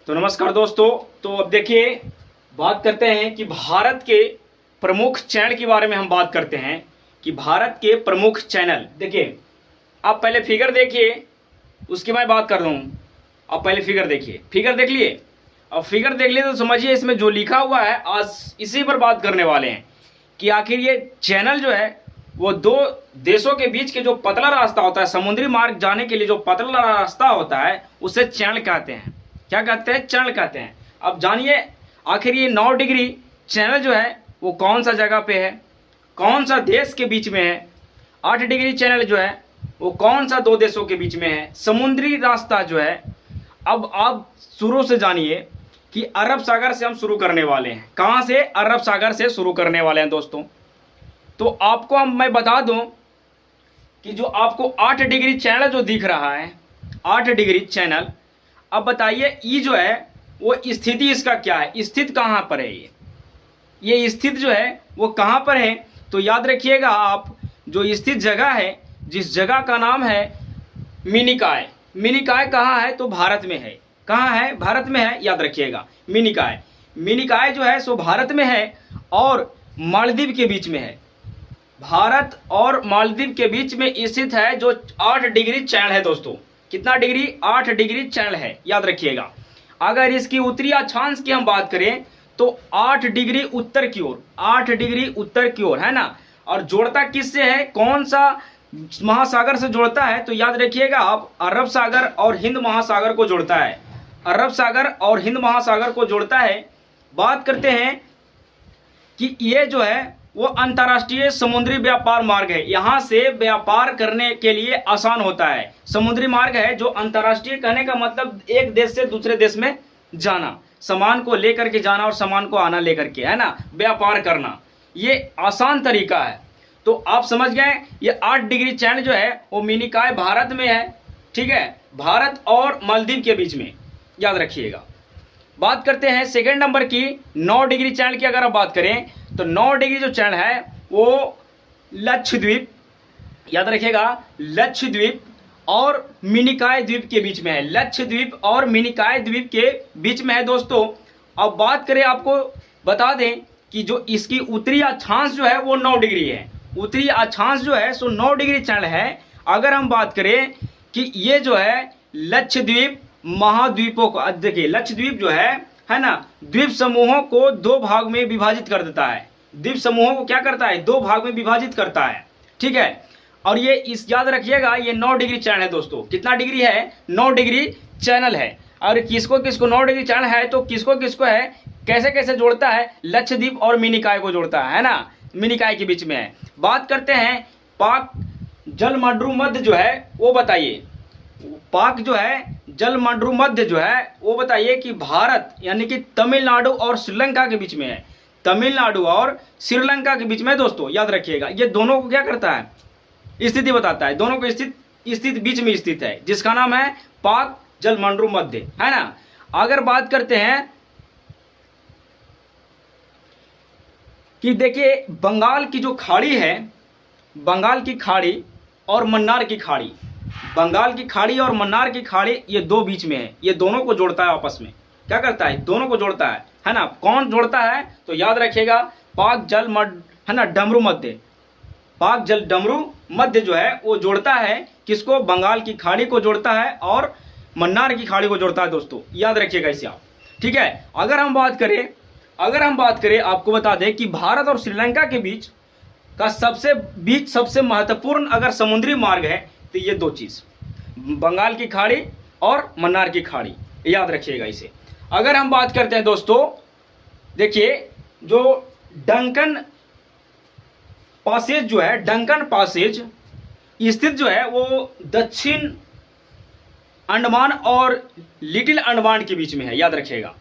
तो नमस्कार दोस्तों। तो अब देखिए, बात करते हैं कि भारत के प्रमुख चैनल के बारे में हम बात करते हैं कि भारत के प्रमुख चैनल। देखिए, आप पहले फिगर देखिए, उसकी मैं बात कर रहा हूँ। आप पहले फिगर देखिए, फिगर देख लिए। अब फिगर देख लिए तो समझिए इसमें जो लिखा हुआ है, आज इसी पर बात करने वाले हैं कि आखिर ये चैनल जो है वो दो देशों के बीच के जो पतला रास्ता होता है, समुद्री मार्ग जाने के लिए जो पतला रास्ता होता है, उसे चैनल कहते हैं। क्या कहते हैं? चैनल कहते हैं। अब जानिए आखिर ये 9 डिग्री चैनल जो है वो कौन सा जगह पे है, कौन सा देश के बीच में है। 8 डिग्री चैनल जो है वो कौन सा दो देशों के बीच में है। समुद्री रास्ता जो है, अब आप शुरू से जानिए कि अरब सागर से हम शुरू करने वाले हैं। कहाँ से? अरब सागर से शुरू करने वाले हैं दोस्तों। तो आपको मैं बता दूं कि जो आपको 8 डिग्री चैनल जो दिख रहा है, 8 डिग्री चैनल, अब बताइए ये जो है वो स्थिति इसका क्या है, स्थित कहाँ पर है। ये स्थित जो है वो कहाँ पर है, तो याद रखिएगा आप, जो स्थित जगह है, जिस जगह का नाम है मिनिकॉय। मिनिकॉय कहाँ है? तो भारत में है। कहाँ है? भारत में है, याद रखिएगा। मिनिकॉय, मिनिकॉय जो है सो भारत में है और मालदीव के बीच में है। भारत और मालदीव के बीच में स्थित है, जो 8 डिग्री चैनल है दोस्तों। कितना डिग्री? 8 डिग्री चैनल है, याद रखिएगा। अगर इसकी उत्तरी अक्षांश की हम बात करें तो 8 डिग्री उत्तर की ओर, 8 डिग्री उत्तर की ओर है ना। और जोड़ता किससे है, कौन सा महासागर से जोड़ता है, तो याद रखिएगा आप, अरब सागर और हिंद महासागर को जोड़ता है। अरब सागर और हिंद महासागर को जोड़ता है। बात करते हैं कि ये जो है वो अंतर्राष्ट्रीय समुद्री व्यापार मार्ग है। यहाँ से व्यापार करने के लिए आसान होता है। समुद्री मार्ग है जो अंतर्राष्ट्रीय, कहने का मतलब एक देश से दूसरे देश में जाना, सामान को लेकर के जाना और सामान को आना लेकर के, है ना, व्यापार करना, ये आसान तरीका है। तो आप समझ गए, ये 8 डिग्री चैनल जो है वो मिनिकॉय भारत में है, ठीक है, भारत और मालदीव के बीच में, याद रखिएगा। बात करते हैं सेकेंड नंबर की 9 डिग्री चैनल की। अगर आप बात करें तो 9 डिग्री जो चैनल है वो लक्षद्वीप, याद रखिएगा, लक्षद्वीप और मिनिकॉय द्वीप के बीच में है। लक्षद्वीप और मिनिकॉय द्वीप के बीच में है दोस्तों। अब बात करें, आपको बता दें कि जो इसकी उत्तरी अक्षांश जो है वो 9 डिग्री है। उत्तरी अक्षांश जो है सो 9 डिग्री चैनल है। अगर हम बात करें कि ये जो है लक्षद्वीप महाद्वीपों को, देखिए लक्षद्वीप जो है ना, द्वीप समूहों को 2 भाग में विभाजित कर देता है। द्वीप समूहों को क्या करता है? 2 भाग में विभाजित करता है, ठीक है। और ये इस याद रखिएगा, ये 9 डिग्री चैनल है दोस्तों। कितना डिग्री है? 9 डिग्री चैनल है। और किसको किसको 9 डिग्री चैनल है तो किसको किसको है, कैसे कैसे जोड़ता है? लक्षद्वीप और मिनिकॉय को जोड़ता है ना, मिनिकॉय के बीच में है। बात करते हैं पाक जलमंडू मध्य जो है वो बताइए, पाक जो है जलमंडू मध्य जो है वो बताइए कि भारत यानी कि तमिलनाडु और श्रीलंका के बीच में है। तमिलनाडु और श्रीलंका के बीच में दोस्तों, याद रखिएगा। ये दोनों को क्या करता है? स्थिति बताता है। दोनों को स्थित बीच में स्थित है, जिसका नाम है पाक जलमंडू मध्य, है ना। अगर बात करते हैं कि देखिए बंगाल की जो खाड़ी है, बंगाल की खाड़ी और मन्नार की खाड़ी, बंगाल की खाड़ी और मन्नार की खाड़ी, ये 2 बीच में है। ये दोनों को जोड़ता है आपस में। क्या करता है? दोनों को जोड़ता है ना। कौन जोड़ता है? तो याद रखिएगा पाक जल है ना डमरू मध्य, पाक जल डमरू मध्य जो है वो जोड़ता है किसको? बंगाल की खाड़ी को जोड़ता है और मन्नार की खाड़ी को जोड़ता है दोस्तों, याद रखिएगा इसे आप, ठीक है। अगर हम बात करें आपको बता दें कि भारत और श्रीलंका के बीच का सबसे महत्वपूर्ण अगर समुद्री मार्ग है तो ये 2 चीज, बंगाल की खाड़ी और मन्नार की खाड़ी, याद रखिएगा इसे। अगर हम बात करते हैं दोस्तों, देखिए जो डंकन पासेज जो है, डंकन पासेज स्थित जो है वो दक्षिण अंडमान और लिटिल अंडमान के बीच में है, याद रखिएगा।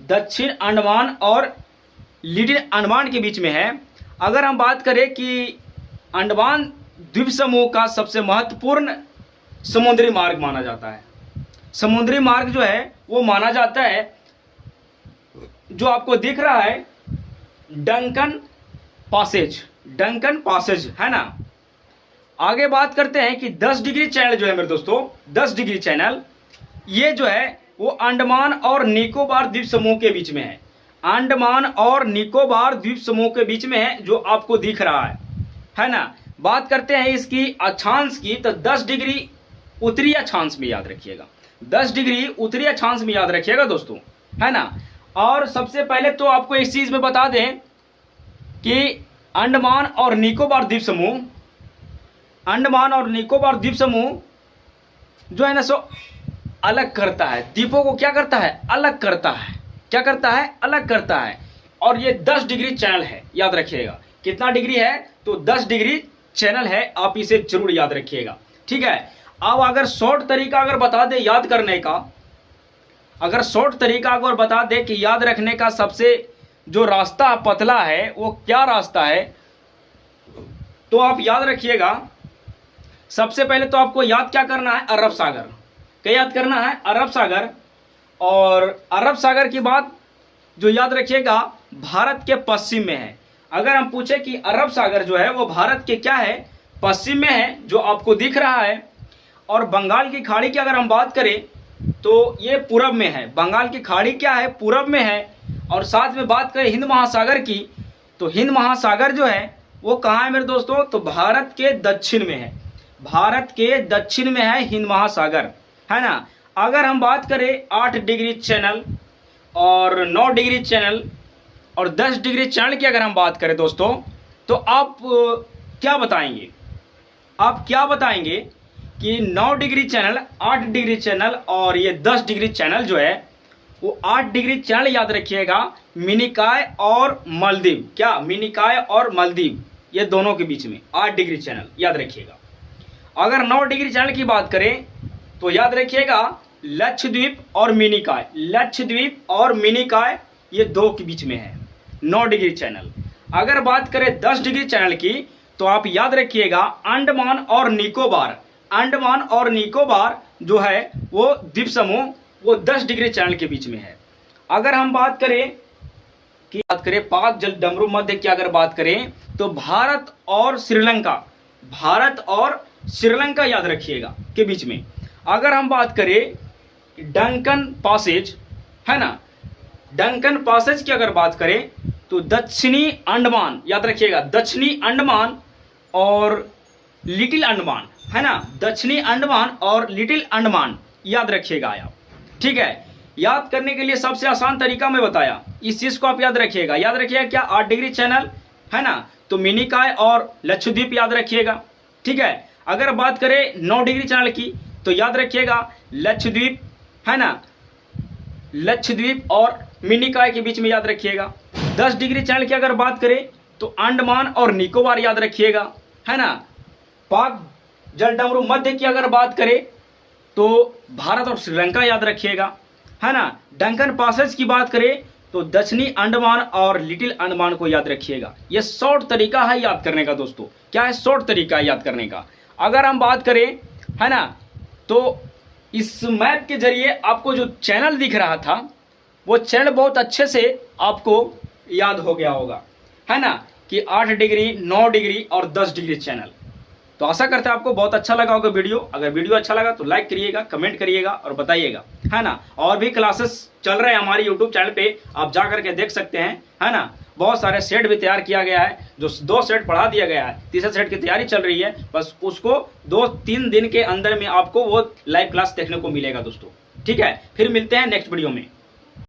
दक्षिण अंडमान और लिटिल अंडमान के बीच में है। अगर हम बात करें कि अंडमान द्वीप समूह का सबसे महत्वपूर्ण समुद्री मार्ग माना जाता है, समुद्री मार्ग जो है वो माना जाता है, जो आपको दिख रहा है डंकन पासेज, डंकन पासेज, है ना। आगे बात करते हैं कि 10 डिग्री चैनल जो है मेरे दोस्तों, 10 डिग्री चैनल, ये जो है वो अंडमान और निकोबार द्वीप समूह के बीच में है। अंडमान और निकोबार द्वीप समूह के बीच में है, जो आपको दिख रहा है ना। बात करते हैं इसकी अक्षांश की, तो 10 डिग्री उत्तरी अक्षांश में याद रखिएगा, 10 डिग्री उत्तरी अक्षांश में याद रखिएगा दोस्तों, है ना। और सबसे पहले तो आपको इस चीज में बता दें कि अंडमान और निकोबार द्वीप समूह, अंडमान और निकोबार द्वीप समूह जो है ना सो अलग करता है, द्वीपों को क्या करता है, अलग करता है। क्या करता है, अलग करता है। और ये 10 डिग्री चैनल है, याद रखिएगा। कितना डिग्री है, तो 10 डिग्री चैनल है, आप इसे जरूर याद रखिएगा, ठीक है। अब अगर शॉर्ट तरीका अगर बता दे याद करने का, अगर शॉर्ट तरीका अगर बता दे कि याद रखने का सबसे जो रास्ता पतला है वो क्या रास्ता है, तो आप याद रखिएगा। सबसे पहले तो आपको याद क्या करना है, अरब सागर। क्या याद करना है, अरब सागर। और अरब सागर की बात जो याद रखिएगा भारत के पश्चिम में है। अगर हम पूछे कि अरब सागर जो है वो भारत के क्या है, पश्चिम में है, जो आपको दिख रहा है। और बंगाल की खाड़ी की अगर हम बात करें तो ये पूरब में है। बंगाल की खाड़ी क्या है, पूरब में है। और साथ में बात करें हिंद महासागर की, तो हिंद महासागर जो है वो कहाँ है मेरे दोस्तों, तो भारत के दक्षिण में है। भारत के दक्षिण में है हिंद महासागर, है ना। अगर हम बात करें 8 डिग्री चैनल और 9 डिग्री चैनल और 10 डिग्री चैनल की अगर हम बात करें दोस्तों, तो आप क्या बताएंगे, आप क्या बताएंगे कि 9 डिग्री चैनल, 8 डिग्री चैनल और ये 10 डिग्री चैनल जो है वो 8 डिग्री चैनल याद रखिएगा मिनिकॉय और मालदीव। क्या, मिनिकॉय और मालदीव, ये दोनों के बीच में 8 डिग्री चैनल याद रखिएगा। अगर 9 डिग्री चैनल की बात करें तो याद रखिएगा लक्षद्वीप और मिनिकॉय, लक्षद्वीप और मिनिकॉय ये दो के बीच में है 9 डिग्री चैनल। अगर बात करें 10 डिग्री चैनल की तो आप याद रखिएगा अंडमान और निकोबार, अंडमान और निकोबार जो है वो द्वीप समूह वो 10 डिग्री चैनल के बीच में है। अगर हम बात करें पाक जल डमरू मध्य की अगर बात करें तो भारत और श्रीलंका, भारत और श्रीलंका याद रखिएगा के बीच में। अगर हम बात करें डंकन पैसेज, है ना, डंकन पैसेज की अगर बात करें तो दक्षिणी अंडमान याद रखिएगा, दक्षिणी अंडमान और लिटिल अंडमान, है ना, दक्षिणी अंडमान और लिटिल अंडमान याद रखिएगा आप, ठीक है। याद करने के लिए सबसे आसान तरीका मैं बताया, इस चीज को आप याद रखिएगा। याद रखिएगा क्या, 8 डिग्री चैनल, है ना, तो मिनिकॉय और लक्षद्वीप याद रखिएगा, ठीक है। अगर बात करें 9 डिग्री चैनल की तो याद रखिएगा लक्षद्वीप, है ना, लक्षद्वीप और मिनिकॉय के बीच में याद रखिएगा। 10 डिग्री चैनल की अगर बात करें तो अंडमान और निकोबार याद रखिएगा, है ना। पाक जलडमरू मध्य की अगर बात करें तो भारत और श्रीलंका याद रखिएगा, है ना। डंकन पैसेज की बात करें तो दक्षिणी अंडमान और लिटिल अंडमान को याद रखिएगा। यह शॉर्ट तरीका है याद करने का दोस्तों। क्या है, शॉर्ट तरीका है याद करने का। अगर हम बात करें, है ना, तो इस मैप के जरिए आपको जो चैनल दिख रहा था वो चैनल बहुत अच्छे से आपको याद हो गया होगा, है ना, कि 8 डिग्री, 9 डिग्री और 10 डिग्री चैनल। तो आशा करते हैं आपको बहुत अच्छा लगा होगा वीडियो। अगर वीडियो अच्छा लगा तो लाइक करिएगा, कमेंट करिएगा और बताइएगा, है ना। और भी क्लासेस चल रहे हैं हमारे यूट्यूब चैनल पे, आप जा करके देख सकते हैं, है ना। बहुत सारे सेट भी तैयार किया गया है, जो 2 सेट पढ़ा दिया गया है, तीसरे सेट की तैयारी चल रही है। बस उसको 2-3 दिन के अंदर में आपको वो लाइव क्लास देखने को मिलेगा दोस्तों, ठीक है। फिर मिलते हैं नेक्स्ट वीडियो में।